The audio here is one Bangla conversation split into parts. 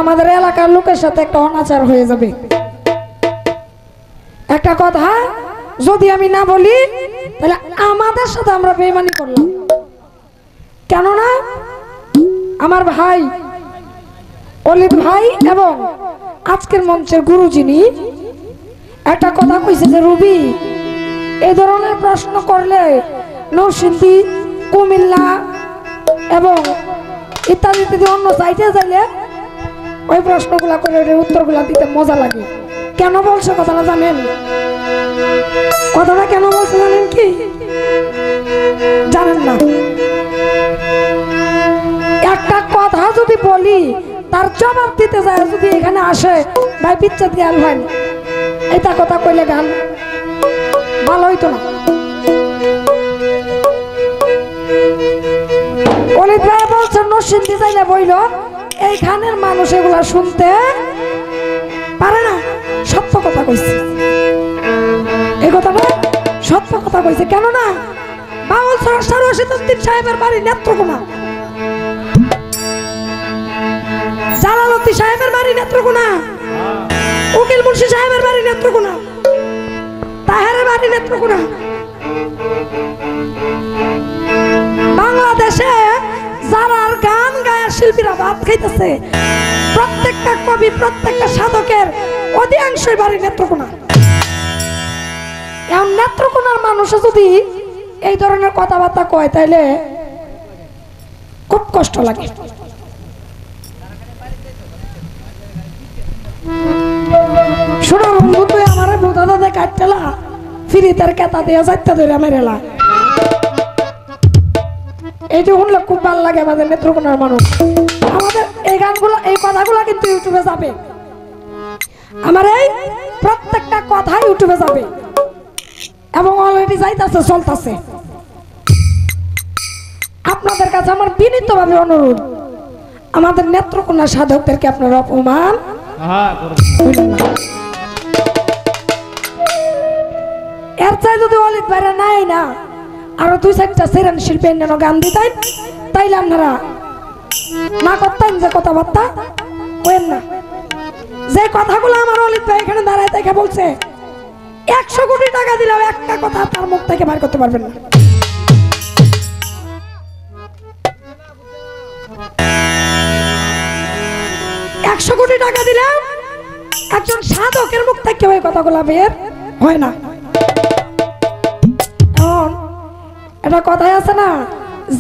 আমাদের এলাকার লোকের সাথে একটা অনাচার হয়ে যাবে। একটা কথা যদি আমি না বলি তাহলে আমাদের সাথে আমরা বেঈমানি করলাম। কেননা আমার ভাই অলিদ ভাই এবং আজকের মঞ্চের গুরু যিনি একটা কথা কইছে যে রুবি এই ধরনের প্রশ্ন করলে নরসিংদী, কুমিল্লা এবং ইত্যাদি ইত্যাদি অন্য সাইডে যাইলে ওই প্রশ্নগুলা করে উত্তরগুলা দিতে মজা লাগে। কেন বলছে কথাটা জানেন? কথাটা কেন বলছে জানেন কি? জানেন না? একটা কথা যদি বলি তার জবাব দিতে যায় যদি এখানে আসে ভাই পিচ্ছা দিয়ে আলবেন এটা কথা কইলে গান ভালো হইতো না। অলিদ ভাই বলছে নরসিংদী যাইলে বইল এইখানের মানুষ এগুলা শুনতে পারে না। সত্য কথা কইছে, এই কথাটা সত্য কথা কইছে। কেননা বাউল সরস্বতী সাহেবের বাড়ি নেত্রকোনা, জালালউদ্দি সাহেবের বাড়ি নেত্রকোনা, উকিল মুন্সি সাহেবের বাড়ি নেত্রকোনা, তাহেরের বাড়ি নেত্রকোনা। বাংলাদেশে যারা গান গায়ের শিল্পীরা ভাত খাইতেছে প্রত্যেকটা কবি, প্রত্যেকটা সাধকের অধিকাংশই বাড়ি নেত্রকোনা। এখন নেত্রকোনার মানুষ যদি এই ধরনের কথাবার্তা কয় তাইলে খুব কষ্ট লাগে। শোনো বন্ধু, তুই আমার বুধা দাদা কাটতেলা ফিরি তার কেতা দিয়ে যাইতে ধরে মেরেলা। এইটা শুনলে খুব ভালো লাগে আমাদের নেত্রকোনার মানুষ। আমাদের এই গানগুলো, এই কথাগুলো কিন্তু ইউটিউবে যাবে। আমার এই প্রত্যেকটা কথা ইউটিউবে যাবে এবং অলরেডি যাইতাছে, চলতেছে। আপনাদের কাছে আমার বিনীতভাবে অনুরোধ, আমাদের নেত্রকোনা সাধকদেরকে আপনারা অপমান করবেন না। এর চাই যদি অলিদ ভাইরা নাই না আরো দুই চারটা সেরেন শিল্পী গান দিতেন তাইলে আপনারা না করতেন যে কথাবার্তা বলেন না। যে কথাগুলো আমার অলিদ ভাই এখানে দাঁড়ায় থেকে বলছে 100 কোটি টাকা দিলেও একটা কথা তার মুখ থেকে বার করতে পারবেন না। একশো কোটি টাকা দিলেও একজন সাধকের মুখ থেকে ওই কথাগুলো বের হয় না। এটা কথাই আছে না,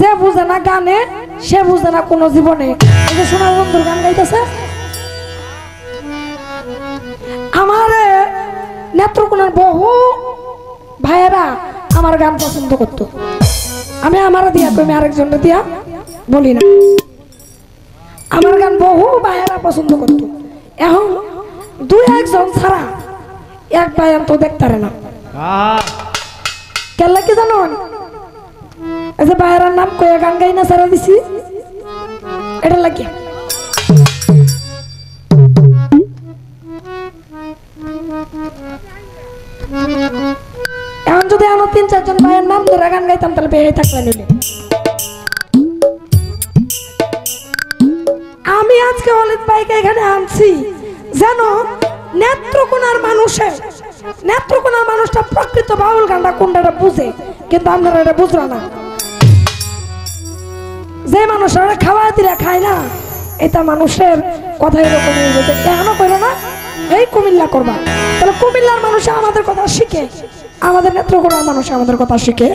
যে বুঝে না গানে সে বুঝে না কোনো জীবনে। এই যে সোনার বন্ধুর গান গাইতেছে, আমার নেত্রকোনার বহু ভাইয়েরা আমার গান পছন্দ করত। আমি আমার দিয়া কই, আমি আরেকজনকে দিয়া বলি না। আমার গান বহু ভাইয়েরা পছন্দ করত। এখন দুই একজন ছাড়া এক ভাইয়ান তো দেখতারে না। কেন কি জানো? এই যে ভাইয়েরার নাম কয়ে গান গাই না ছাড়া দিছি, এটা লাগে। এখন যদি আমরা 3-4 জন ভাইয়ের নাম ধরে গান গাইতাম তাহলে বেয়ে থাকলে নিলে। আমি আজকে অলিদ ভাইকে এখানে আনছি যেন নেত্রকোনার মানুষটা প্রকৃত বাউল গানটা কোনটা বুঝে, কিন্তু আপনারা এটা বুঝলো না। যে মানুষরা খাওয়া দিলে খায় না, এটা মানুষের কথা এরকম এখনো করো না, এই কুমিল্লা করবা, তাহলে কুমিল্লার মানুষ আমাদের কথা শিখে, আমাদের নেত্রকোনার মানুষ আমাদের কথা শিখে।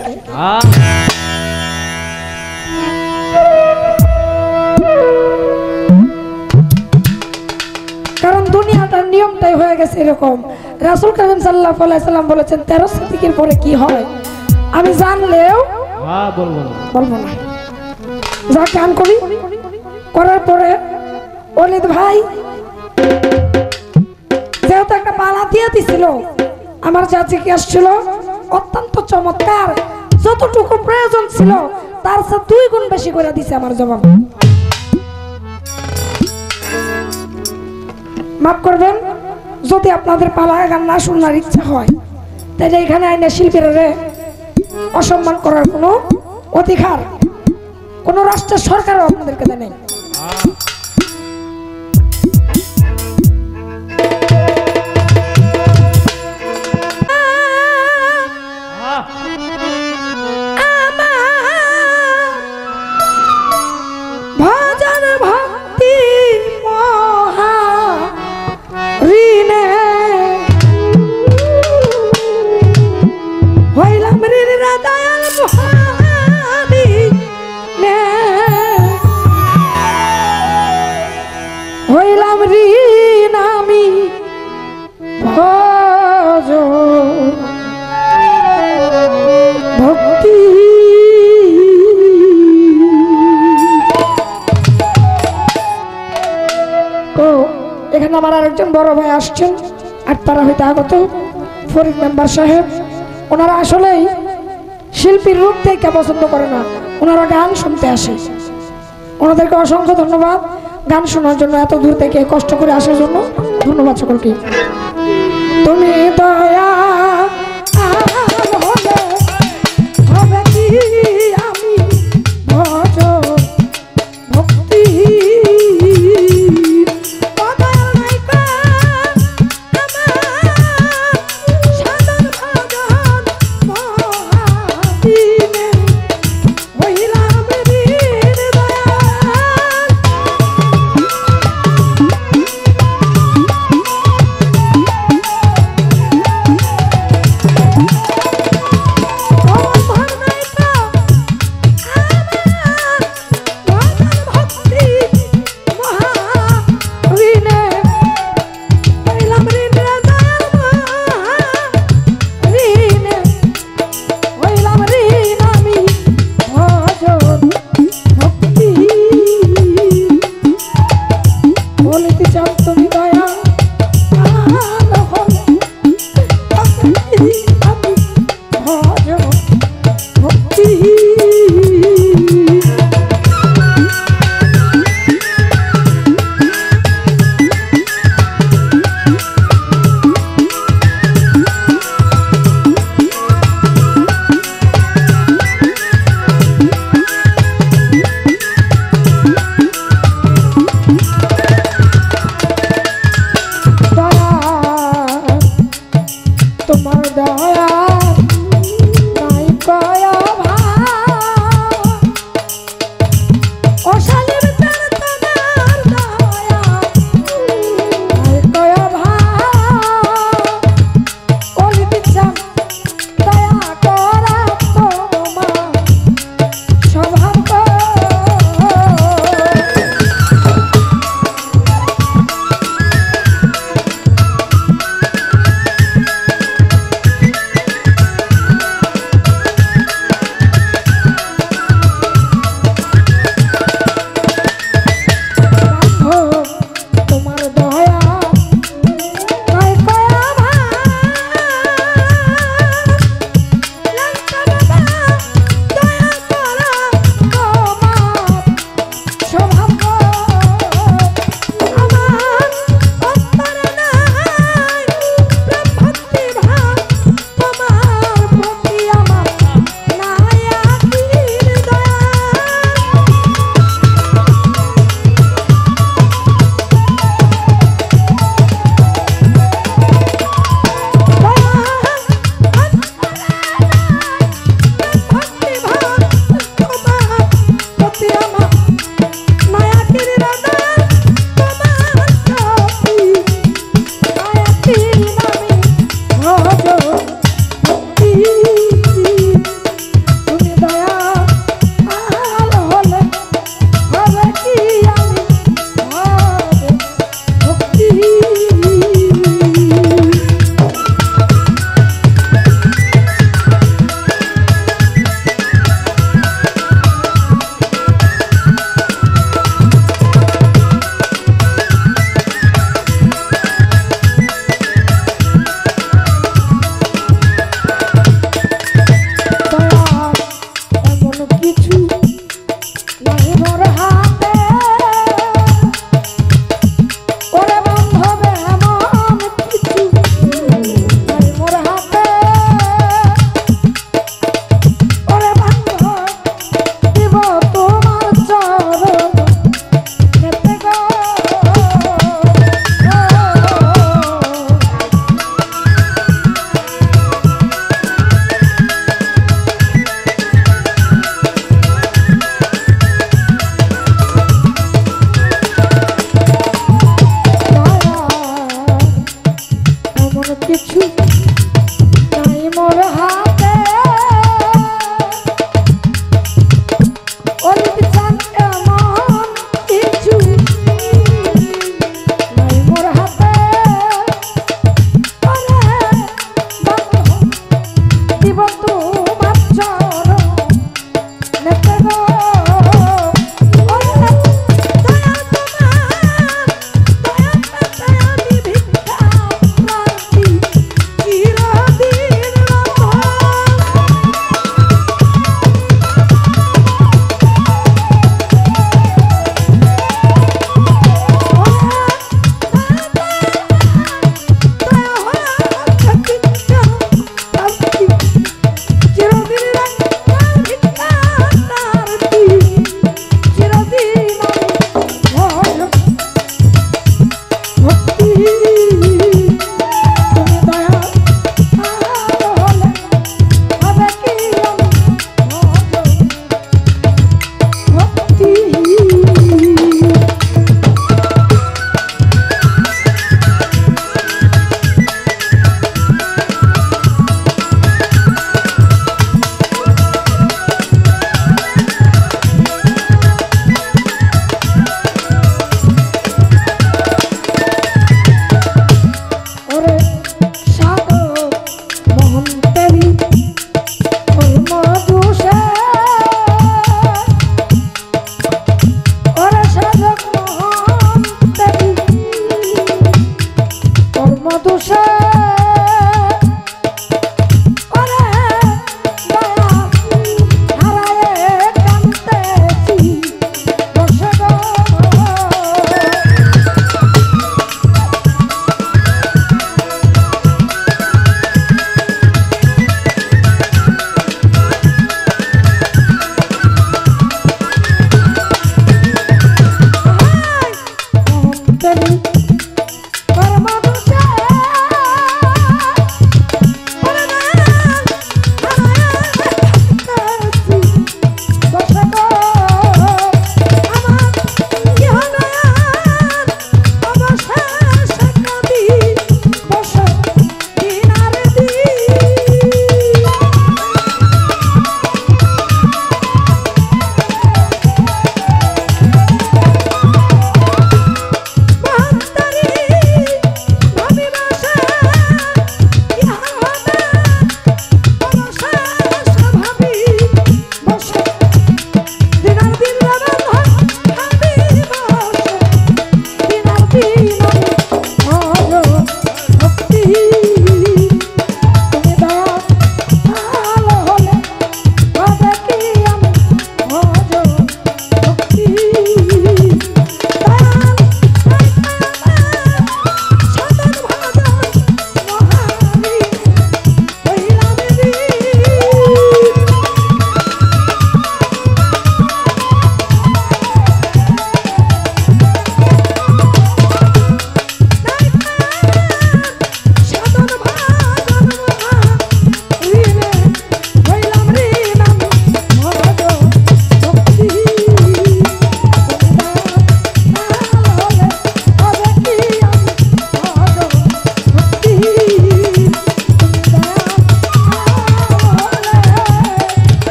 কারণ দুনিয়াটার নিয়মটাই হয়ে গেছে এরকম। রাসূল কারীম সাল্লাল্লাহু আলাইহি সাল্লাম বলেছেন 13 সিদ্দিকের পরে কি হয় আমি জানলেও বলবো না। যা গান করি করার পরে অলিদ ভাই যেহেতু একটা পালা দিয়ে দিছিল, আমার যা জিজ্ঞাসা ছিল অত্যন্ত চমৎকার, যতটুকু প্রয়োজন ছিল তার চেয়ে 2 গুণ বেশি করে দিছে আমার জবাব। মাফ করবেন যদি আপনাদের পালা গান না শোনার ইচ্ছা হয়, তাহলে এখানে আইনা শিল্পীরা অসম্মান করার কোনো অধিকার কোন রাষ্ট্রের সরকারও আপনাদেরকে দেয় নাই। হইলাম ঋণ আমি ভজ ভক্তি। তো এখানে আমার আরেকজন বড় ভাই আসছেন আটপাড়া হইতে আগত ফরিদ মেম্বার সাহেব। ওনারা আসলেই শিল্পীর রূপ থেকে পছন্দ করে না, ওনারা গান শুনতে আসে। ওনাদেরকে অসংখ্য ধন্যবাদ গান শোনার জন্য, এত দূর থেকে কষ্ট করে আসার জন্য ধন্যবাদ সকলকে। তুমি দয়া হলে হবে কি আমি ভজ ভক্তি।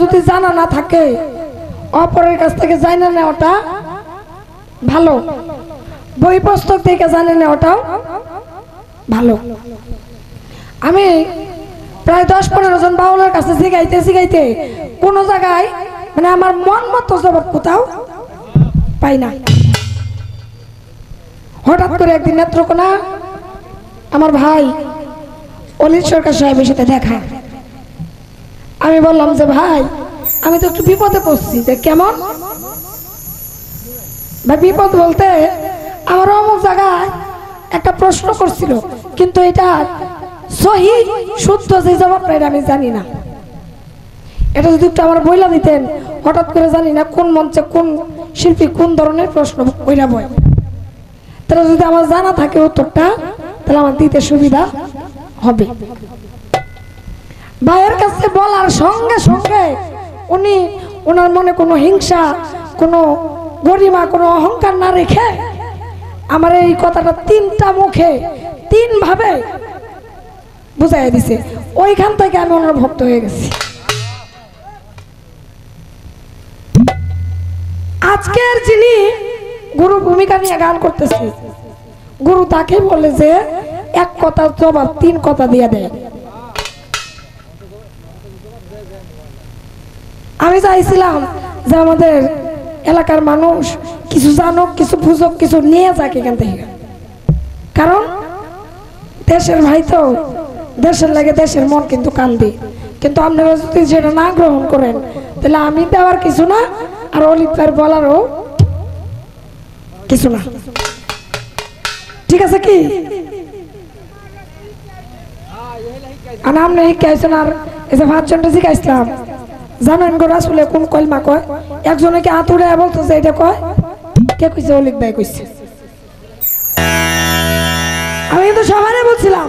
যদি জানা না থাকে অপরের কাছ থেকে জানা নেওয়াটা ভালো, বই পুস্তক থেকে জানা নেওয়াটাও ভালো। আমি প্রায় 10-15 জন বাউলের কাছে শিখাইতে কোন জায়গায় মানে আমার মন মতো জবাব কোথাও পাই না। হঠাৎ করে একদিন নেত্রকোনা আমার ভাই অলিত সরকার সাহেবের সাথে দেখা। আমি বললাম যে ভাই আমি তো একটু বিপদে পড়ছি। যে কেমন ভাই? বিপদ বলতে আমার অমুক জায়গায় একটা প্রশ্ন করছিল, কিন্তু এটা সহি শুদ্ধ যে জবাবটা এটা আমি জানি না। এটা যদি একটু আমার বইলা দিতেন, হঠাৎ করে জানি না কোন মঞ্চে কোন শিল্পী কোন ধরনের প্রশ্ন বইরা বই, তাহলে যদি আমার জানা থাকে উত্তরটা তাহলে আমার দিতে সুবিধা হবে। ভাইয়ের কাছে বলার সঙ্গে সঙ্গে উনি ওনার মনে কোনো হিংসা, কোনো গরিমা, কোনো অহংকার না রেখে আমার এই কথাটা 3টা মুখে 3 ভাবে বুঝাই দিছে। ওইখান থেকে আমি ওনার ভক্ত হয়ে গেছি। আজকের যিনি গুরু ভূমিকা নিয়ে গান করতেছে, গুরু তাকে বলে যে এক কথার জবাব 3 কথা দিয়ে দেয়। আমি চাইছিলাম যে আমাদের এলাকার মানুষ কিছু জানুক, কিছু বুঝুক, কিছু নিয়ে যাক এখান থেকে। কারণ দেশের ভাই তো, দেশের লাগে দেশের মন কিন্তু কান্দি। কিন্তু আপনারা যদি সেটা না গ্রহণ করেন তাহলে আমি দেওয়ার কিছু না, আর অলিত ভাইয়ের বলারও কিছু না। ঠিক আছে কি? আর আপনি শিখাইছেন, আর এই যে 5 জনটা শিখাইছিলাম, জানেন গো রাসূলে কোন কলমা কয়? একজনে কি হাত উড়ে বলতেছে এটা কয়? কে কইছে? অলিত ভাই কইছে। আমি কিন্তু সবাই বলছিলাম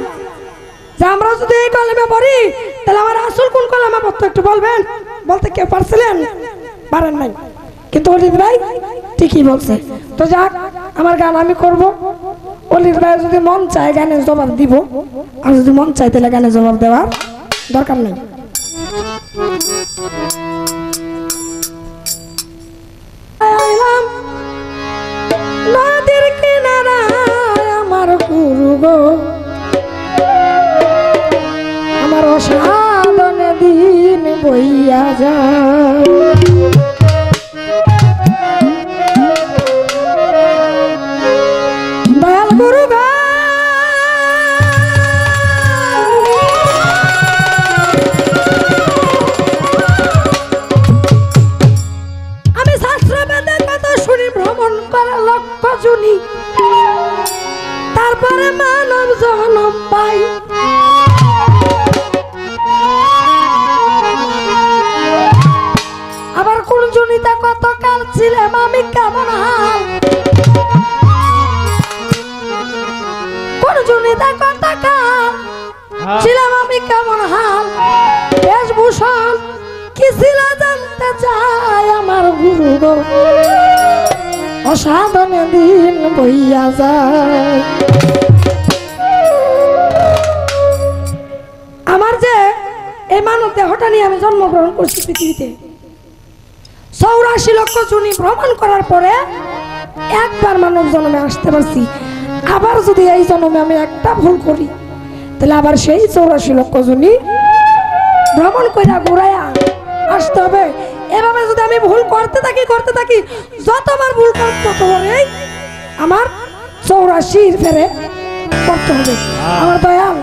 যে আমরা যদি এই কলমা পড়ি তাহলে আমার রাসূল কোন কলমা পড়তো একটু বলবেন? বলতে কেউ পারছিলেন? পারেন নাই। কিন্তু অলিত ভাই ঠিকই বলছে। তো যাক, আমার গান আমি করব। অলিত ভাই যদি মন চায় গানের জবাব দিব, আর যদি মন চায় তাহলে গানের জবাব দেওয়ার দরকার নেই। নদীর কিনারায় আমার গুরু গো, আমার অসাধনে দিন বইয়া যায়। দয়াল গুরু গো, জনিতা কত কাল ছিলাম আমি কেমন হাল, কোন জনিতা কত কাল ছিলাম আমি কেমন হাল, বেশভূষণ কি ছিল জানতে চাই আমার গুরু গো, অসাধনে দিন বইয়া যায়। আমার যে এই মানব দেহটা নিয়ে আমি জন্মগ্রহণ করছি পৃথিবীতে, 84 লক্ষ যোনি ভ্রমণ করার পরে একবার মানব জন্মে আসতে পারছি। আবার যদি এই জন্মে আমি একটা ভুল করি তাহলে আবার সেই 84 লক্ষ যোনি ভ্রমণ কইরা ঘুরাইয়া আসতে হবে। এভাবে যদি আমি ভুল করতে থাকি যতবার ভুল করতে ততবারই আমার 84 ফেরে করতে হবে। আমার দয়াল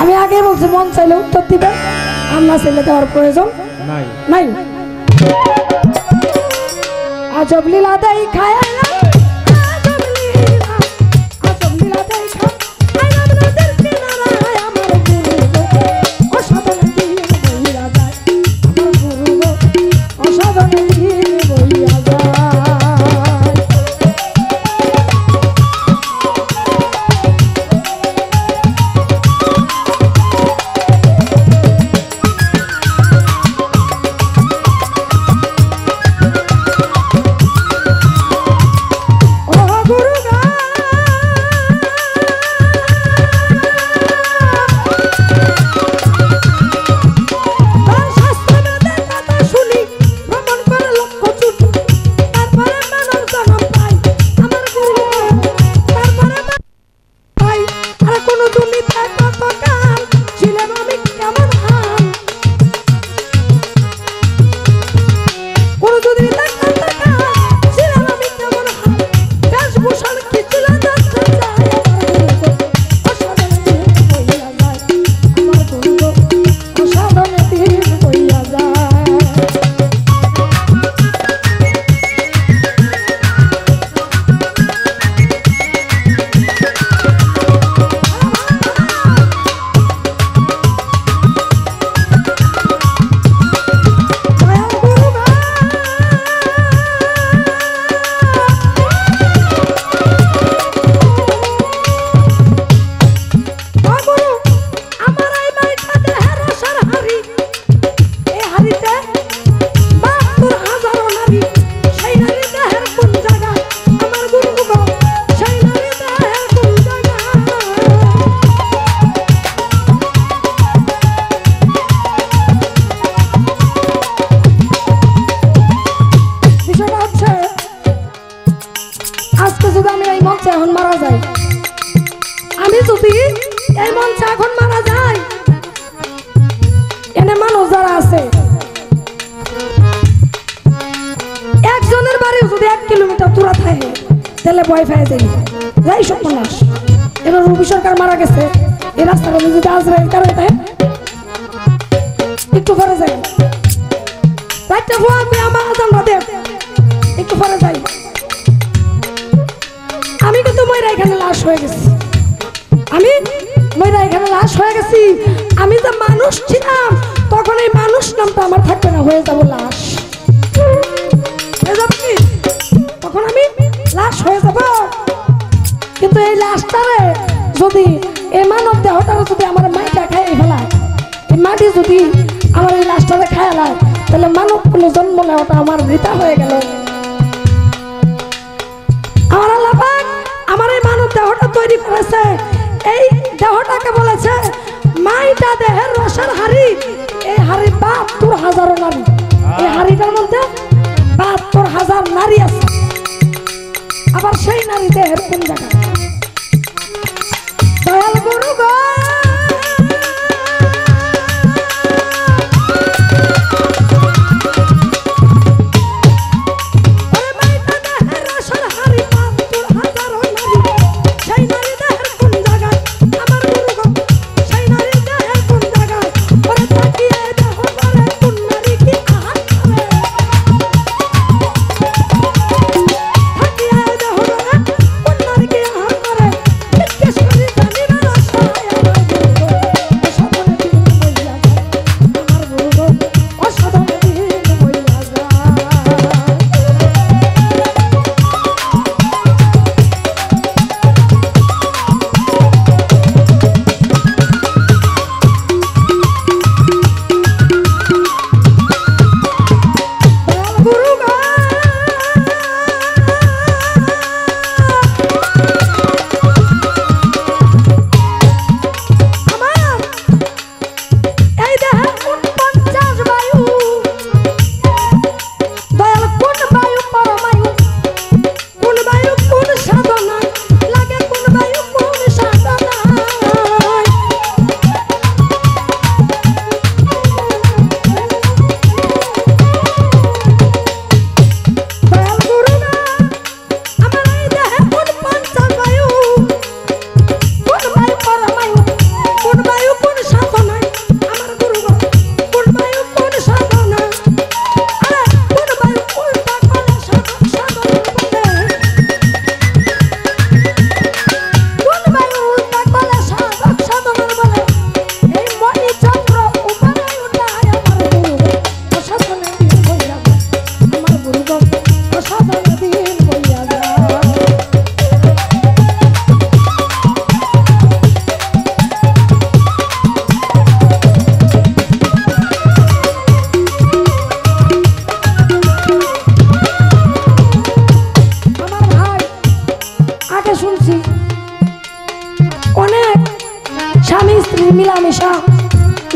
আমি আগে বলছি মন চাইলে উত্তর দিবেন, আর না চাইলে দেওয়ার প্রয়োজন নাই। আজব লীলা দেই খায় সরকার মারা গেছে এই রাস্তাটা যদি আজরাইল কারণে তাই একটু পরে যাই রাতটা ভোর করে আমার আজান রাতে একটু পরে যাই। আমি কিন্তু ময়রা এখানে লাশ হয়ে গেছি, আমি ময়রা এখানে লাশ হয়ে গেছি। আমি যে মানুষ ছিলাম তখন এই মানুষ নামটা আমার থাকবে না, হয়ে যাবো লাশ, হয়ে যাবো কি তখন আমি লাশ হয়ে যাব। কিন্তু এই লাশটারে যদি এই মানব দেহটারে যদি আমার মাটিটা খাইয়ে ফেলায়, এই মাটি যদি আমার এই লাশটারে খাইয়ে লায় তাহলে মানব কোনো জন্ম নেওয়াটা আমার বৃথা হয়ে গেল। আমার আল্লাহ পাক আমার এই মানব দেহটা তৈরি করেছে, এই দেহটাকে বলেছে মাইটা দেহের রসের হাড়ি। এই হাড়ি ৭২,০০০ নারী, এই হাড়িটার মধ্যে ৭২,০০০ নারী আছে। আবার সেই নারী দেহের কোন জায়গায় দয়াল গুরু গো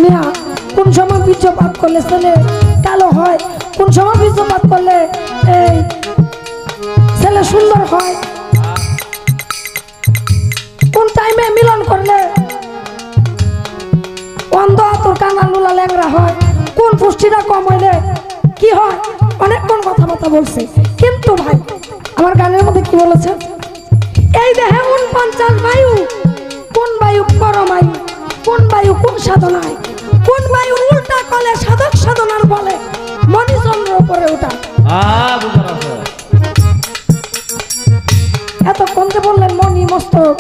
মিয়া কোন সময় বীর্যপাত করলে ছেলে কালো হয়, কোন সময় বীর্যপাত করলে এই ছেলে সুন্দর হয়, কোন টাইমে মিলন করলে অন্ধ তোর কানা লুলা ল্যাংরা হয়, কোন পুষ্টিটা কম হইলে কি হয়, অনেক কোন কথাবার্তা বলছে। কিন্তু ভাই আমার গানের মধ্যে কি বলেছে, এই দেহে 49 বায়ু, কোন বায়ু পরমায়ু, কোন বায়ু কোন সাধনায়, কোন বায়ু উল্টা কলে সাধক সাধনার বলে মণিচন্দ্র উপরে ওঠা। এতক্ষণ যে বললেন মণি মস্তক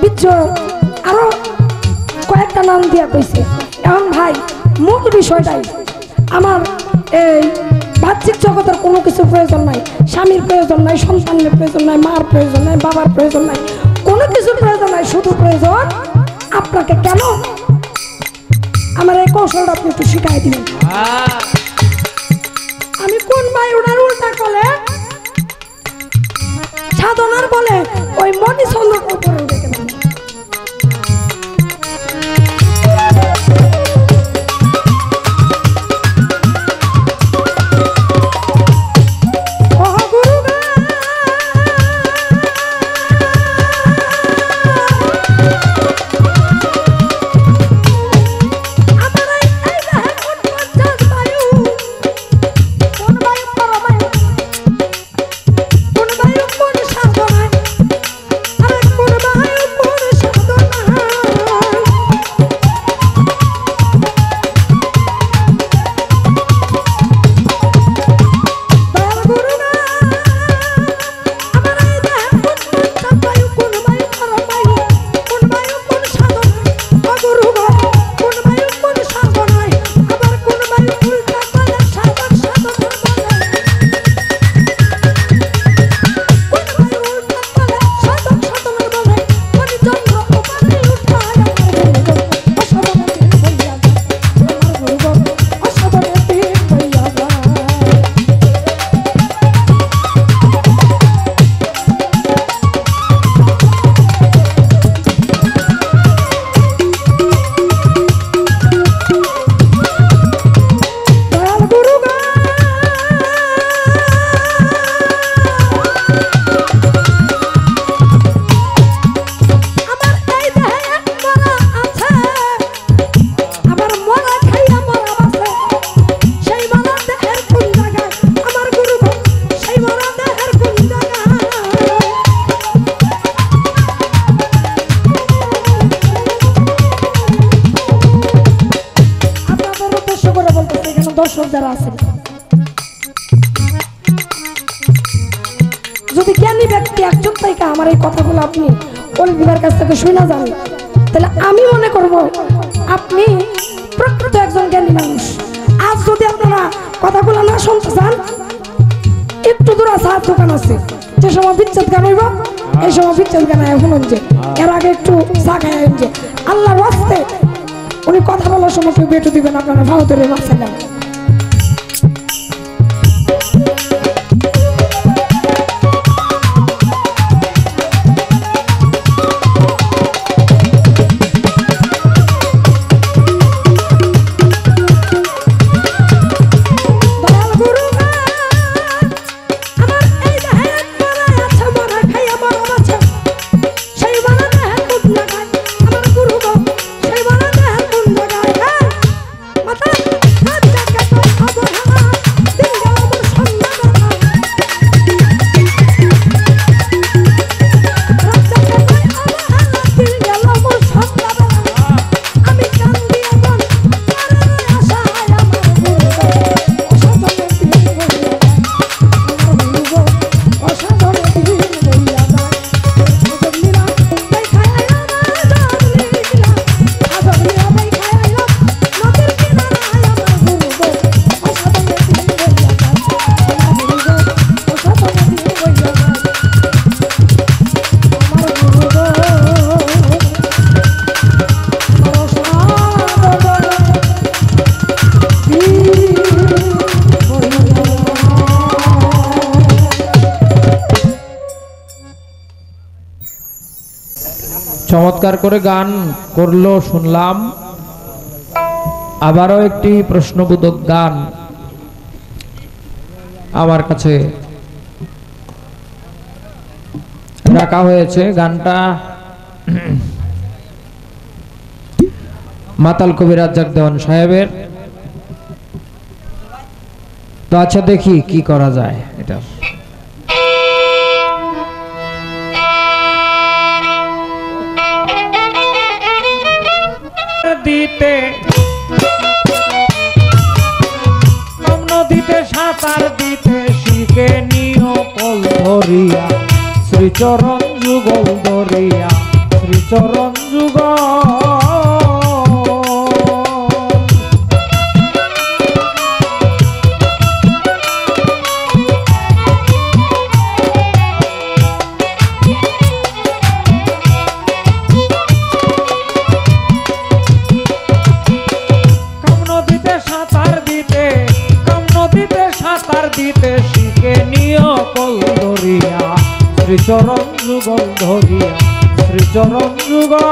বীর্য আরো কয়েকটা নাম দিয়া কইছে। এখন ভাই মূল বিষয়টাই আমার এই বাহ্যিক জগতের কোনো কিছু প্রয়োজন নাই, স্বামীর প্রয়োজন নাই, সন্তানের প্রয়োজন নাই, মার প্রয়োজন নাই, বাবার প্রয়োজন নাই, কোনো কিছুর প্রয়োজন নাই, শুধু প্রয়োজন আপনাকে। কেন আমার এই কৌশলটা আপনি একটু শিখাই দিবেন। আমি কোন বায়ুটার উল্টা কলে সাধনার বলে ওই মণিচন্দ্রের উপরে উঠে গেলাম। যদি জ্ঞানী ব্যক্তি একজন থেকে আমার এই কথাগুলো আপনি অলিভার কাছ থেকে শুনে যান, তাহলে আমি মনে করব আপনি প্রকৃত একজন জ্ঞানী মানুষ। আজ যদি আপনারা কথাগুলো না শুনতে চান, একটু দূরে চার দোকান আছে, যে সময় বিচ্ছেদ গান হইব এই সময় বিচ্ছেদ গান শুনুন, যে এর আগে একটু চা খাই যে আল্লাহর রাস্তে উনি কথা বলার সময় কেউ বেটু দিবেন আপনারা ভারতের মাসে নেন। চমৎকার করে গান করলো শুনলাম। আবারও একটি প্রশ্নবোধক গান আমার কাছে রাখা হয়েছে। গানটা মাতাল কবি রাজ্জাক দেওয়ান সাহেবের। তো আচ্ছা দেখি কি করা যায় এটা। দিতে নদীতে সাঁতার দিতে শিখে নিও কল ধরিয়া, শ্রীচরণ যুগল ধরিয়া, শ্রীচরণ যুগল। দিতে শিখে নিও কল ধরিয়া, শ্রীচরণ যুগল ধরিয়া, শ্রীচরণ যুগল।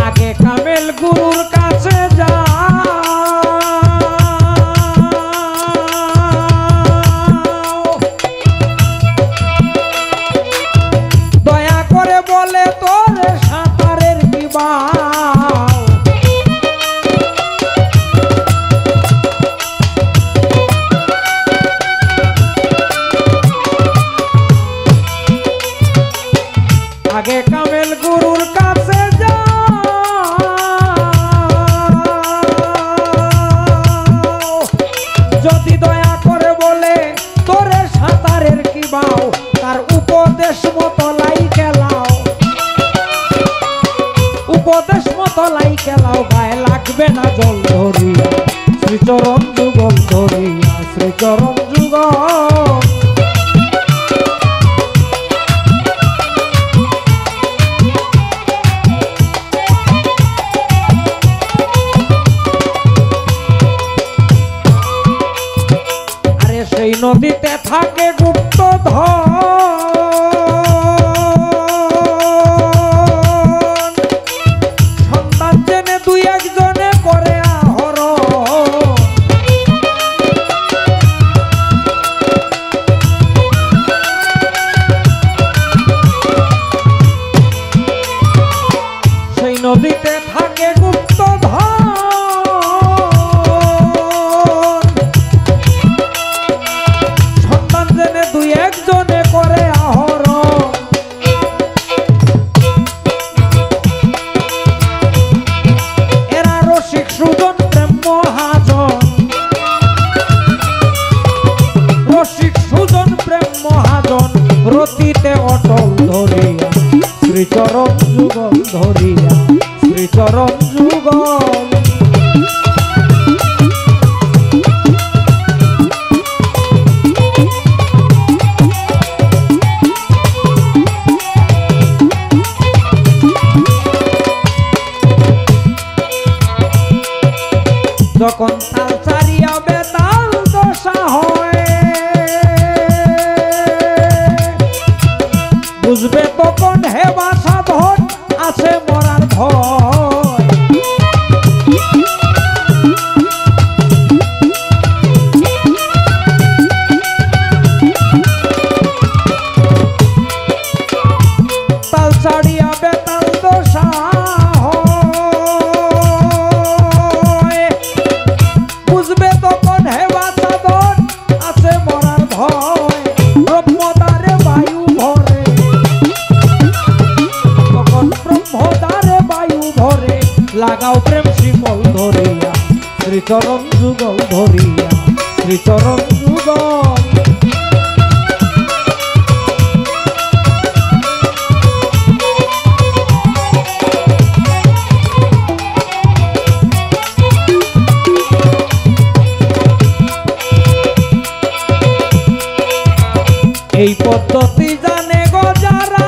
আগে কামেল গুরুর কাছে যা, দয়া করে বলে তোর সাঁতারের কি বাও। আগে কামেল গুরুর কাছে যা, যদি দয়া করে বলে তোরে সাঁতারের কি বাও, তার উপদেশ মতো লাই খেলাও, উপদেশ মতো লাই খেলাও, গায়ে লাগবে না জল ধরিয়া, শ্রীচরণ যুগল ধরিয়া, শ্রীচরণ যুগল। সেই নদীতে থাকে গুপ্তধন, সন্তান জেনে দুই একজনে করে আহরণ। সেই নদীতে থাকে গুপ্তধন, দুই একজনে করে আহরণ। এরা রসিক সুজন প্রেম মহাজন, রসিক সুজন প্রেম মহাজন, রতিতে অটল ধরিয়া, শ্রীচরণ যুগল ধরিয়া, শ্রীচরণ যুগল। যখন তাল চারিয়া বেতাল দশা হয়, বুঝবে তখন হে বাসা ধন আছে মরার ভয়। তাল চারিয়া বেতাল দশা বুঝবে তখন হে বাসাদন আছে মরার ভয়। ব্রহ্মদ্বারে বায়ু ভরে, তখন ব্রহ্মদ্বারে বায়ু ভরে, লাগাও প্রেম শিমল ধরিয়া, শ্রীচরণ যুগল ধরিয়া, শ্রীচরণ যুগল। এই পদ্ধতি জানে গো যারা,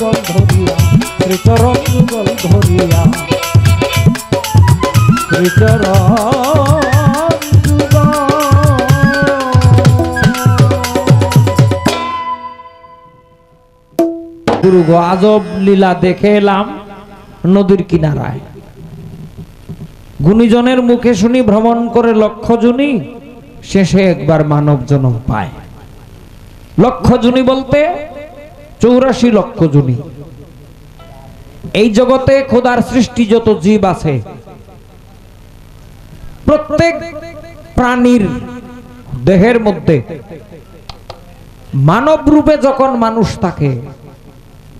যুগল ধরিয়া শ্রীচরণ যুগল ধরিয়া শ্রীচরণ যুগল। গুরু গো আজব লীলা দেখে এলাম নদীর কিনারায়, গুণীজনের মুখে শুনি ভ্রমণ করে লক্ষ জুনি, শেষে একবার মানব জন্ম পায়। লক্ষ জুনি বলতে 84 লক্ষ জুনি। এই জগতে খোদার সৃষ্টি যত জীব আছে প্রত্যেক প্রাণীর দেহের মধ্যে মানব রূপে যখন মানুষ থাকে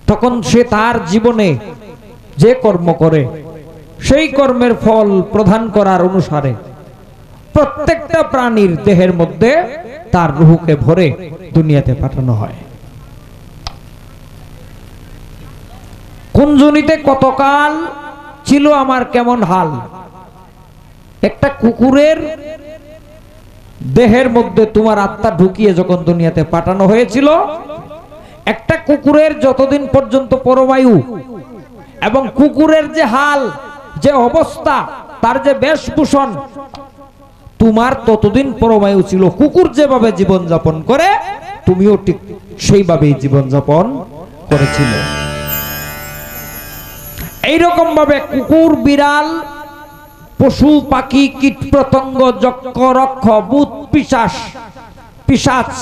তখন সে তার জীবনে যে কর্ম করে সেই কর্মের ফল প্রদান করার অনুসারে প্রত্যেকটা প্রাণীর দেহের মধ্যে তার রূহকে ভরে দুনিয়াতে পাঠানো হয়। কোন জনিতে কতকাল ছিল আমার কেমন হাল, একটা কুকুরের দেহের মধ্যে তোমার আত্মা ঢুকিয়ে যখন দুনিয়াতে পাঠানো হয়েছিল, একটা কুকুরের যতদিন পর্যন্ত পরবায়ু এবং কুকুরের যে হাল, যে অবস্থা, তার যে বেশভূষণ, তোমার ততদিন পরবায়ু ছিল। কুকুর যেভাবে জীবন যাপন করে তুমিও ঠিক সেইভাবেই জীবন যাপন করেছিল। এইরকম ভাবে কুকুর, বিড়াল, পশু পাখি, কীট পতঙ্গ, যক্ষ রক্ষ, ভূত পিশাচ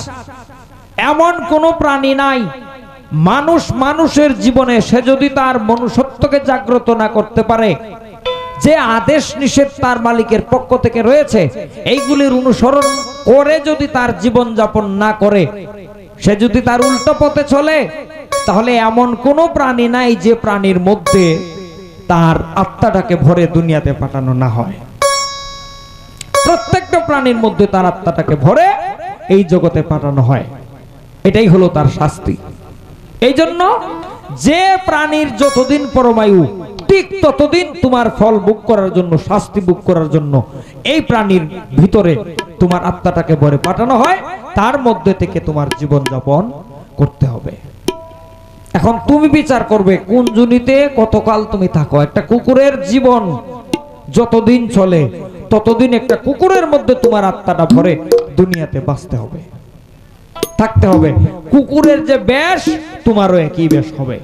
এমন কোন প্রাণী নাই মানুষ মানুষের জীবনে সে যদি তার মনুষ্যত্বকে জাগ্রত না করতে পারে, যে আদেশ নিষেধ তার মালিকের পক্ষ থেকে রয়েছে এইগুলির অনুসরণ করে যদি তার জীবন যাপন না করে, সে যদি তার উল্টো পথে চলে, তাহলে এমন কোন প্রাণী নাই যে প্রাণীর মধ্যে তার আত্মাটাকে ভরে দুনিয়াতে পাঠানো না হয়। প্রত্যেকটা প্রাণীর মধ্যে তার আত্মাটাকে ভরে এই জগতে পাঠানো হয়। এটাই হলো তার শাস্তি। এই জন্য যে প্রাণীর যতদিন পরমায়ু ঠিক ততদিন তোমার ফল ভোগ করার জন্য, শাস্তি ভোগ করার জন্য এই প্রাণীর ভিতরে তোমার আত্মাটাকে ভরে পাঠানো হয়, তার মধ্যে থেকে তোমার জীবন যাপন করতে হবে। এখন তুমি বিচার করবে কোন জনিতে কতকাল তুমি থাকো। একটা কুকুরের জীবন যতদিন চলে ততদিন একটা কুকুরের মধ্যে তোমার আত্মাটা ভরে দুনিয়াতে বাঁচতে হবে, থাকতে হবে। কুকুরের যে বেশ তোমারও একই বেশ হবে।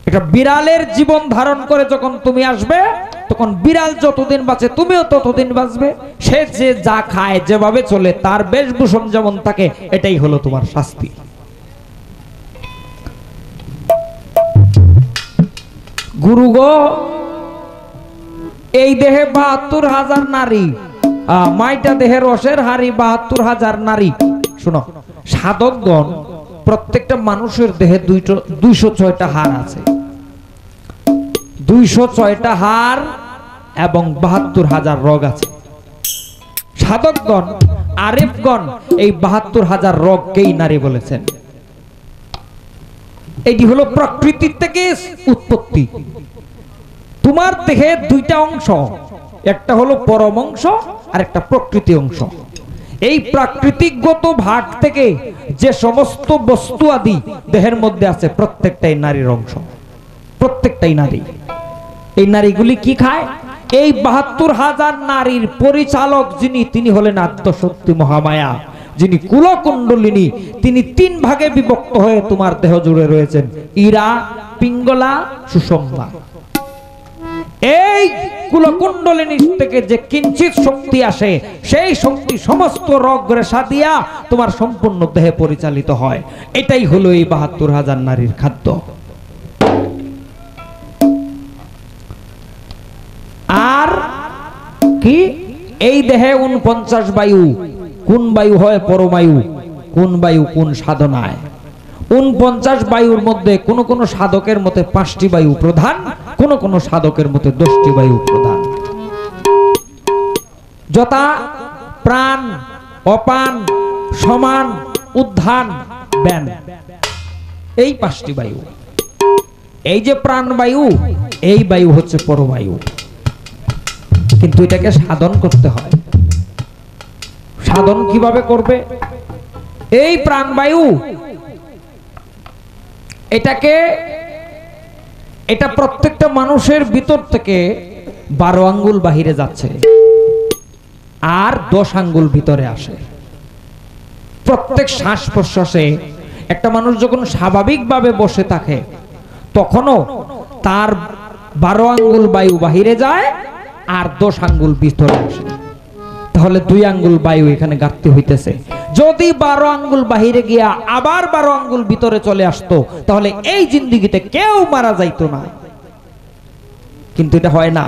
এটা বিড়ালের জীবন ধারণ করে যখন তুমি আসবে তখন বিড়াল যতদিন বাঁচে তুমিও ততদিন বাঁচবে। সে যে যা খায়, যেভাবে চলে, তার বেশভূষণ যেমন থাকে, এটাই হলো তোমার শাস্তি। গুরু গো এই দেহে ৭২,০০০ নারী, মাইটা দেহের রসের হাড়ি ৭২,০০০ নারী। শোনো, সাধকগণ প্রত্যেকটা মানুষের দেহে ২০৬টা হাড় আছে, ২০৬টা হাড় এবং ৭২,০০০ রোগ আছে। সাধকগণ, আরিফগণ এই ৭২,০০০ রোগকেই নারী বলেছেন। এটি হলো প্রকৃতির থেকে উৎপত্তি। তোমার দেহে দুইটা অংশ, একটা হলো পরম অংশ আর একটা প্রকৃতি অংশ। এই প্রাকৃতিকগত ভাগ থেকে যে সমস্ত বস্তু আদি দেহের মধ্যে আছে প্রত্যেকটাই নারীর অংশ, প্রত্যেকটাই নারী। এই নারীগুলি কি খায়? এই ৭২,০০০ নারীর পরিচালক যিনি, তিনি হলেন আদ্যশক্তি মহামায়া, যিনি কুলকুণ্ডলিনী। তিনি ৩ ভাগে বিভক্ত হয়ে তোমার দেহ জুড়ে রয়েছেন, ইরা, পিঙ্গলা, সুষুম্না। এই কুলকুণ্ডলিনী থেকে যে কিঞ্চিত শক্তি আসে, সেই শক্তি সমস্ত রোগ রেশা দিয়া তোমার সম্পূর্ণ দেহে পরিচালিত হয়। এটাই হলো এই ৭২,০০০ নারীর খাদ্য। আর কি এই দেহে ৪৯ বায়ু। কোন বায়ু হয়? পরমায়ু। কোন বায়ু? কোন সাধনায়। ৪৯ বায়ুর মধ্যে কোন কোন সাধকের মতে ৫টি বায়ু প্রধান, কোন কোন সাধকের মতে ১০টি বায়ু প্রধান। যথা প্রাণ, অপান, সমান, উদ্ধান, ব্যান, এই ৫টি বায়ু। এই যে প্রাণ বায়ু, এই বায়ু হচ্ছে পরবায়ু। কিন্তু এটাকে সাধন করতে হয়। সাধন কিভাবে করবে? এই প্রাণবায়ু এটা প্রত্যেকটা মানুষের ভিতর থেকে 12 আঙ্গুল বাহিরে যাচ্ছে আর 10 আঙ্গুল ভিতরে আসে। প্রত্যেক শ্বাস প্রশ্বাসে একটা মানুষ যখন স্বাভাবিকভাবে বসে থাকে তখনও তার 12 আঙ্গুল বায়ু বাহিরে যায় আর 10 আঙ্গুল ভিতরে আসে। তাহলে 2 আঙ্গুল বায়ু এখানে ঘাটতি হইতেছে। যদি 12 আঙ্গুল বাহিরে গিয়া আবার 12 আঙ্গুল ভিতরে চলে আসতো তাহলে এই জিন্দেগিতে কেউ মারা যাইতো না, কিন্তু এটা হয় না।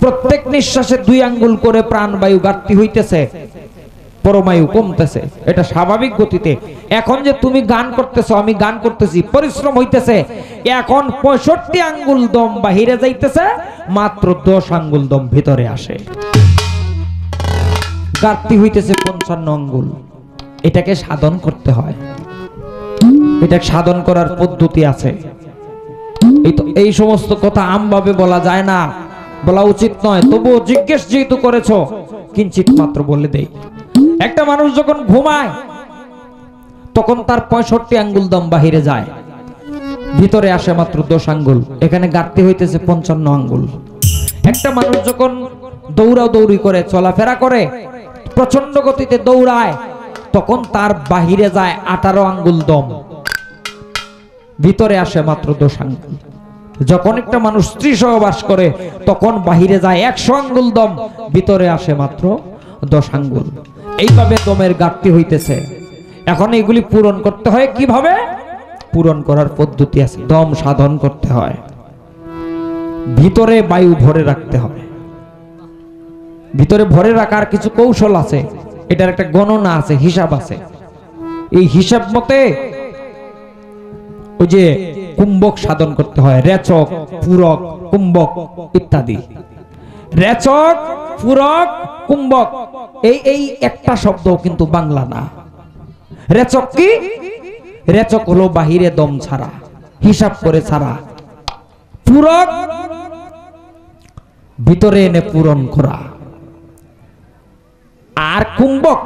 প্রত্যেক নিঃশ্বাসে 2 আঙ্গুল করে প্রাণবায়ু ঘাটতি হইতেছে, পরমায়ু কমতেছে, এটা স্বাভাবিক গতিতে। এখন যে তুমি গান করতেছো, আমি গান করতেছি, পরিশ্রম হইতেছে, এখন 65 আঙ্গুল দম বাহিরে যাইতেছে, মাত্র 10 আঙ্গুল দম ভিতরে আসে। ঘাটতি হইতেছে 55 আঙ্গুল। এটাকে সাধন করতে হয়, এটা সাধন করার পদ্ধতি আছে। এই সমস্ত কথা আমভাবে বলা যায় না, বলা উচিত নয়, তবুও জিজ্ঞেস যেহেতু করেছো কিঞ্চিত মাত্র বলে দেই। একটা মানুষ যখন ঘুমায় তখন তার 65 আঙ্গুল দম বাহিরে যায়, ভিতরে আসে মাত্র 10 আঙ্গুল, এখানে ঘাটতি হইতেছে 55 আঙ্গুল। একটা মানুষ যখন দৌড়াদৌড়ি করে, চলাফেরা করে, প্রচন্ড গতিতে দৌড়ায়, তখন তার বাহিরে যায় 18 আঙ্গুল দম, ভিতরে আসে মাত্র 10 আঙ্গুল। যখন একটা মানুষ স্ত্রী সহবাস করে তখন বাহিরে যায় 100 আঙ্গুল দম, ভিতরে আসে মাত্র 10 আঙ্গুল। এইভাবে দমের ঘাটতি হইতেছে। এখন এগুলি পূরণ করতে হয় কিভাবে? পূরণ করার পদ্ধতি আছে, দম সাধন করতে হয়, ভিতরে বায়ু ভরে রাখতে হবে। ভিতরে ভরে রাখার কিছু কৌশল আছে, এটার একটা গণনা আছে, হিসাব আছে। এই হিসাব মতে ওই যে কুম্ভক সাধন করতে হয়, রেচক, পূরক, কুম্ভক ইত্যাদি। রেচক, পূরক, কুম্ভক এই একটা শব্দ কিন্তু বাংলা না। রেচক কি? রেচক হলো বাহিরে দম ছাড়া, হিসাব করে ছাড়া। পূরক ভিতরে এনে পূরণ করা। আর কুম্ভক,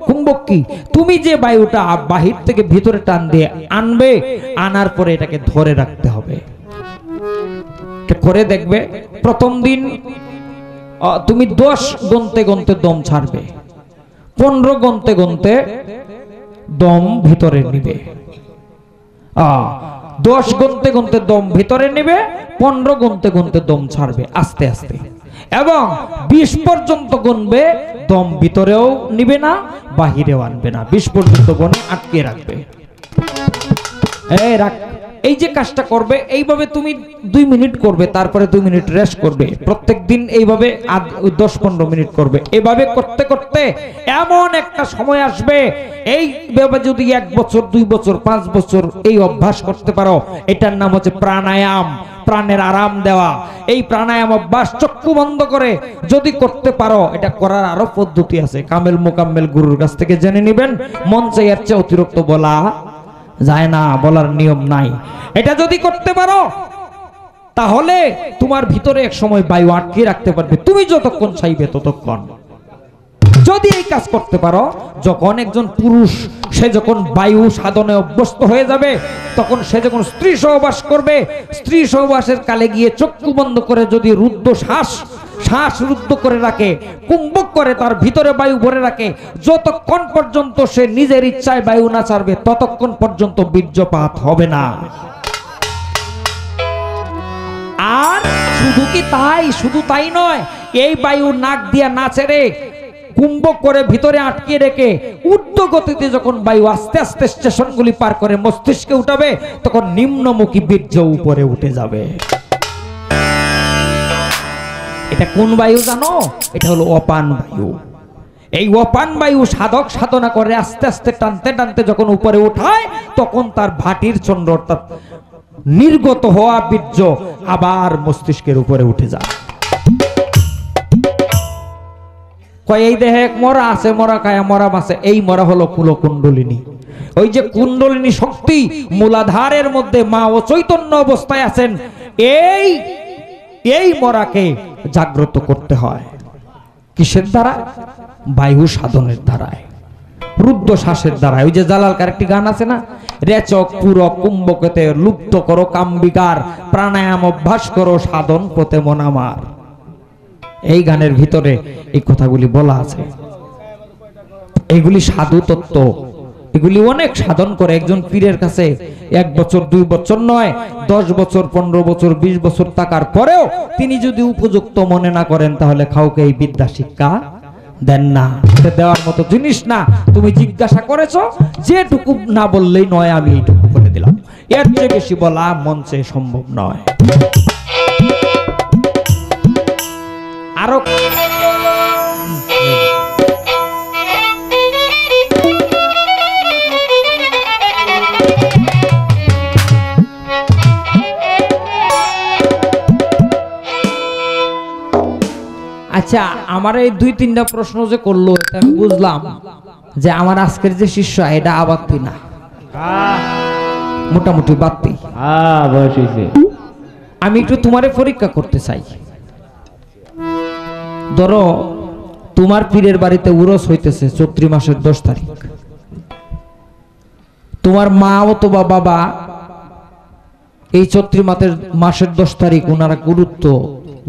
কুম্ভক কি? তুমি যে বায়ুটা বাহির থেকে ভিতরে টান দিয়ে আনবে, আনার পরে এটাকে ধরে রাখতে হবে। করে দেখবে প্রথম দিন তুমি 10 গুনতে গুনতে দম ছাড়বে, 15 গুনতে গুনতে দম ভিতরে নিবে, 10 গুনতে গুনতে দম ভিতরে নিবে, 15 গুনতে গুনতে দম ছাড়বে আস্তে আস্তে, এবং 20 পর্যন্ত গুনবে, দম ভিতরেও নিবে না, বাহিরেও আনবে না, 20 পর্যন্ত গুনে আটকে রাখবে। এই যে কাজটা করবে, এইভাবে তুমি 2 মিনিট করবে, তারপরে 2 মিনিট রেস্ট করবে। প্রত্যেক দিন এইভাবে 10-15 মিনিট করবে। এভাবে করতে করতে এমন একটা সময় আসবে, এইভাবে যদি 1 বছর, 2 বছর, 5 বছর এই অভ্যাস করতে পারো, এটার নাম হচ্ছে প্রাণায়াম, প্রাণের আরাম দেওয়া। এই প্রাণায়াম অভ্যাস চক্ষু বন্ধ করে যদি করতে পারো, এটা করার আরো পদ্ধতি আছে, কামেল মোকাম্মেল গুরুর কাছ থেকে জেনে নেবেন। মঞ্চে এর চেয়ে অতিরিক্ত বলা যায় না, বলার নিয়ম নাই। এটা যদি করতে পারো তাহলে তোমার ভিতরে এক সময় বায়ু আটকে রাখতে পারবে, তুমি যতক্ষণ চাইবে ততক্ষণ। যদি এই কাজ করতে পারো, যখন একজন পুরুষ সে যখন বায়ু সাধনে অভ্যস্ত হয়ে যাবে, তখন সে যখন স্ত্রী সহবাস করবে, স্ত্রী সহবাসের কালে গিয়ে চক্ষু বন্ধ করে যদি রুদ্ধ শ্বাস রুদ্ধ করে রাখে, কুম্ভক করে তার ভিতরে বায়ু ভরে রাখে, যতক্ষণ পর্যন্ত সে নিজের ইচ্ছায় বায়ু না ছাড়বে ততক্ষণ পর্যন্ত বীর্যপাত হবে না। আর শুধু তাই নয়, এই বায়ু নাক দিয়া না ছেড়ে কুম্ভক করে ভিতরে আটকে রেখে ঊর্ধ্ব গতিতে যখন বায়ু আস্তে আস্তে স্টেশনগুলি পার করে মস্তিষ্কে উঠাবে, তখন নিম্নমুখী বীর্য উপরে উঠে যাবে। এটা কোন বায়ু জানো? এটা হলো অপান বায়ু। এই অপান বায়ু সাধক সাধনা করে আস্তে আস্তে টানতে টানতে যখন উপরে উঠায়, তখন তার ভাটির চন্দ্র অর্থাৎ নির্গত হওয়া বীর্য আবার মস্তিষ্কের উপরে উঠে যায়। এই দেহে এক মরা আছে, মরা খায়া মরা মাছে, এই মরা হলো কুলকুণ্ডলিনী। ওই যে কুণ্ডলিনী শক্তি মূলাধারের মধ্যে মা ও চৈতন্য অবস্থায় আছেন, এই মরাকে জাগ্রত করতে হয়। কিসের দ্বারা? বায়ু সাধনের দ্বারায়। রুদ্ধশ্বাসের দ্বারা। ওই যে জালালকার একটি গান আছে না, রেচক পুরক কুম্ভকতে লুপ্ত করো কাম্বিকার, প্রাণায়াম অভ্যাস করো সাধন পথে মন আমার। এই গানের ভিতরে এই কথাগুলি বলা আছে। এগুলি সাধু তত্ত্ব, এগুলি অনেক সাধন করে একজন পীরের কাছে 1 বছর 2 বছর নয়, 10 বছর 15 বছর 20 বছর থাকার পরেও তিনি যদি উপযুক্ত মনে না করেন, তাহলে কাউকে এই বিদ্যা শিক্ষা দেন না। এটা দেওয়ার মতো জিনিস না। তুমি জিজ্ঞাসা করেছো, যেটুকু না বললেই নয়, আমি এইটুকু বলে দিলাম, এর চেয়ে বেশি বলা মঞ্চে সম্ভব নয়। আরো আচ্ছা, আমার এই 2-3টা প্রশ্ন যে করলো, এটা আমি বুঝলাম যে আমার আজকের যে শিষ্য এটা আবাত্তি না, মোটামুটি বাত্তি। আমি একটু তোমারে পরীক্ষা করতে চাই। ধরো তোমার পীরের বাড়িতে উরস হইতেছে চৈত্র মাসের 10 তারিখ। তোমার মা অথবা বাবা এই চৈত্র মাসের 10 তারিখ ওনারা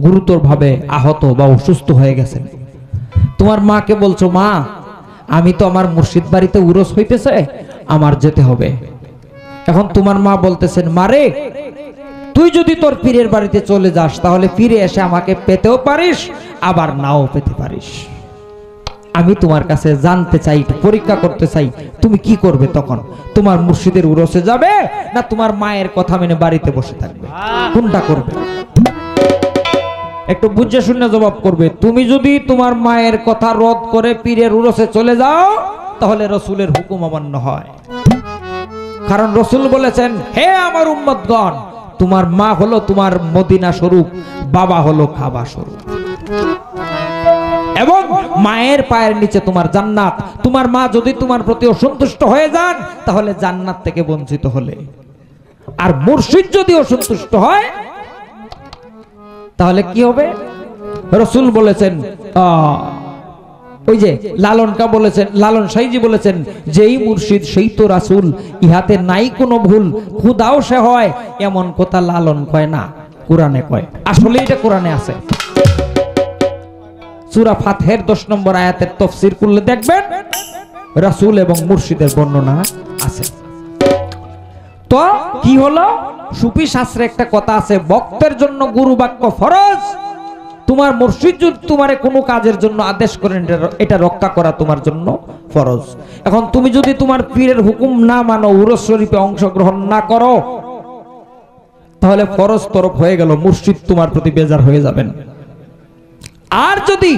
গুরুতর ভাবে আহত বা অসুস্থ হয়ে গেছেন। তোমার মাকে বলছো, মা আমি তো আমার মুর্শিদ বাড়িতে উরস হইতেছে, আমার যেতে হবে। এখন তোমার মা বলতেছেন, মারে তুই যদি তোর পীরের বাড়িতে চলে যাস, তাহলে ফিরে এসে আমাকে পেতেও পারিস, আবার নাও পেতে পারিস। আমি তোমার কাছে জানতে চাই, একটু পরীক্ষা করতে চাই, তুমি কি করবে তখন? তোমার মুর্শিদের উরসে যাবে, না তোমার মায়ের কথা মেনে বাড়িতে বসে থাকবে? কোনটা করবে? একটু বুঝে শুনে জবাব করবে। তুমি যদি তোমার মায়ের কথা রদ করে পীরের উরসে চলে যাও, তাহলে রসুলের হুকুম অমান্য হয়। কারণ রসুল বলেছেন, হে আমার উম্মতগণ, তোমার মা হলো তোমার মদিনা স্বরূপ, বাবা হলো কাবা স্বরূপ, এবং মায়ের পায়ের নিচে তোমার জান্নাত। তোমার মা যদি তোমার প্রতি অসন্তুষ্ট হয়ে যান, তাহলে জান্নাত থেকে বঞ্চিত হলে। আর মুর্শিদ যদি অসন্তুষ্ট হয়, তাহলে কি হবে? রসুল বলেছেন, ওই যে লালনকা বলেছেন, লালন সাইজি বলেছেন, যেই মুর্শিদ সেই তো রাসূল, ইহাতে নাই কোনো ভুল, খুদাও সে হয়, এমন কথা লালন কয় না, কোরআনে কয়। আসলে এটা কোরআনে আছে। সূরা ফাতহের 10 নম্বর আয়াতের তাফসীর করলে দেখবেন রাসূল এবং মুর্শিদের বর্ণনা আছে। তো কি হলো? সুফি শাস্ত্রে একটা কথা আছে, ভক্তের জন্য গুরু বাক্য ফরজ। তোমার মুর্শিদ যদি তোমারে কোনো কাজের জন্য আদেশ করেন, এটা রক্ষা করা তোমার জন্য ফরজ। এখন তুমি যদি তোমার পীরের হুকুম না মানো, উরস শরীফে অংশগ্রহণ না করো, তাহলে ফরজ তরফ হয়ে গেল, মুর্শিদ তোমার প্রতি বেজার হয়ে যাবেন। আর যদি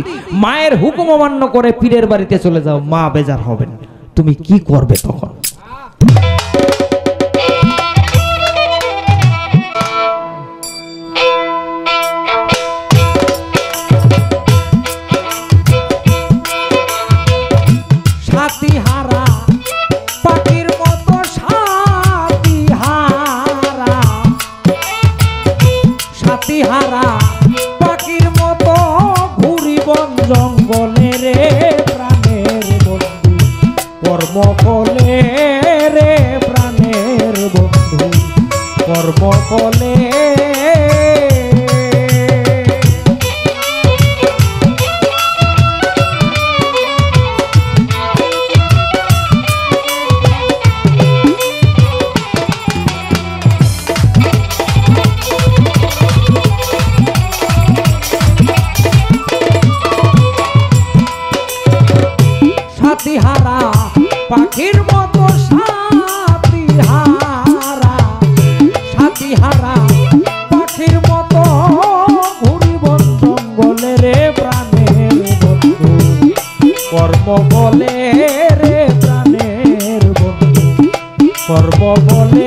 মায়ের হুকুম অমান্য করে পীরের বাড়িতে চলে যাও, মা বেজার হবেন। তুমি কি করবে তখন? জঙ্গলে রে প্রাণের বন্ধু, কর্মফলে রে প্রাণের বন্ধু, কর্মফলে। সাথীহারা পাখির মতো সাথীহারা, সাথীহারা পাখির মতো ঘুরিব জঙ্গলে রে প্রাণের বন্ধু, কর্ম বলে রে প্রাণের বন্ধু, কর্ম বলে।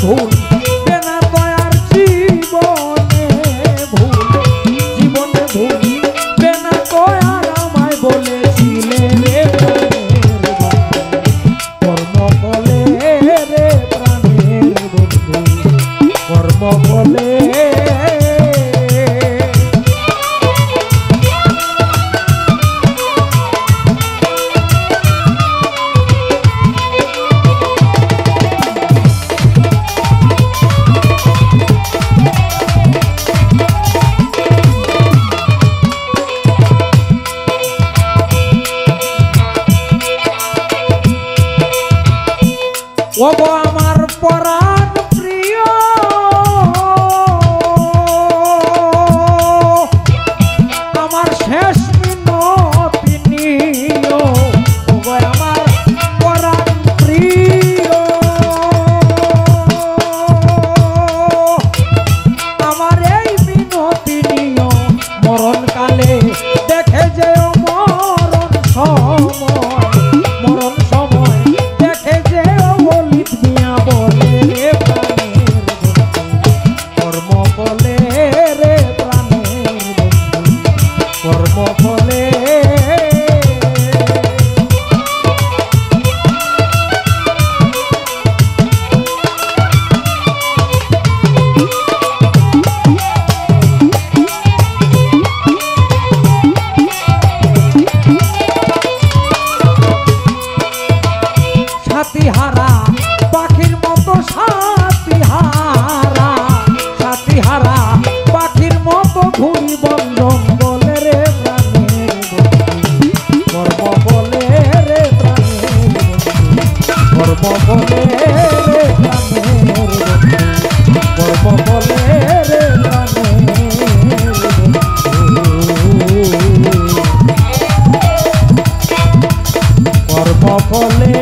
ভুল বেনা দয়ার জীবনে ভুল জীবনে ভুল বেনা দয়ার আমায় বলেছিলে রে কর্ম বলে রে প্রাণের বন্ধু কর্ম বলে ওগো আমার পরাণ প্রিয় আমার শেষ মিনতি নিও ওগো আমার পরাণ প্রিয় আমার এই মিনতি নিও মরণকালে দেখে যেও মরণ সময় দেখে যেও বলিত মিয়া বলে রে প্রাণের বন্ধু কর্ম বলে রে প্রাণের বন্ধু কর্ম বলে সাথীহারা পাখির মতো সাথীহারা সাথীহারা পাখির মতো ঘুরি বন জঙ্গলে রে প্রাণের বন্ধু কর্ম বলে রে প্রাণের বন্ধু কর্ম বলে রে প্রাণের বন্ধু কর্ম বলে রে প্রাণের বন্ধু কর্ম বলে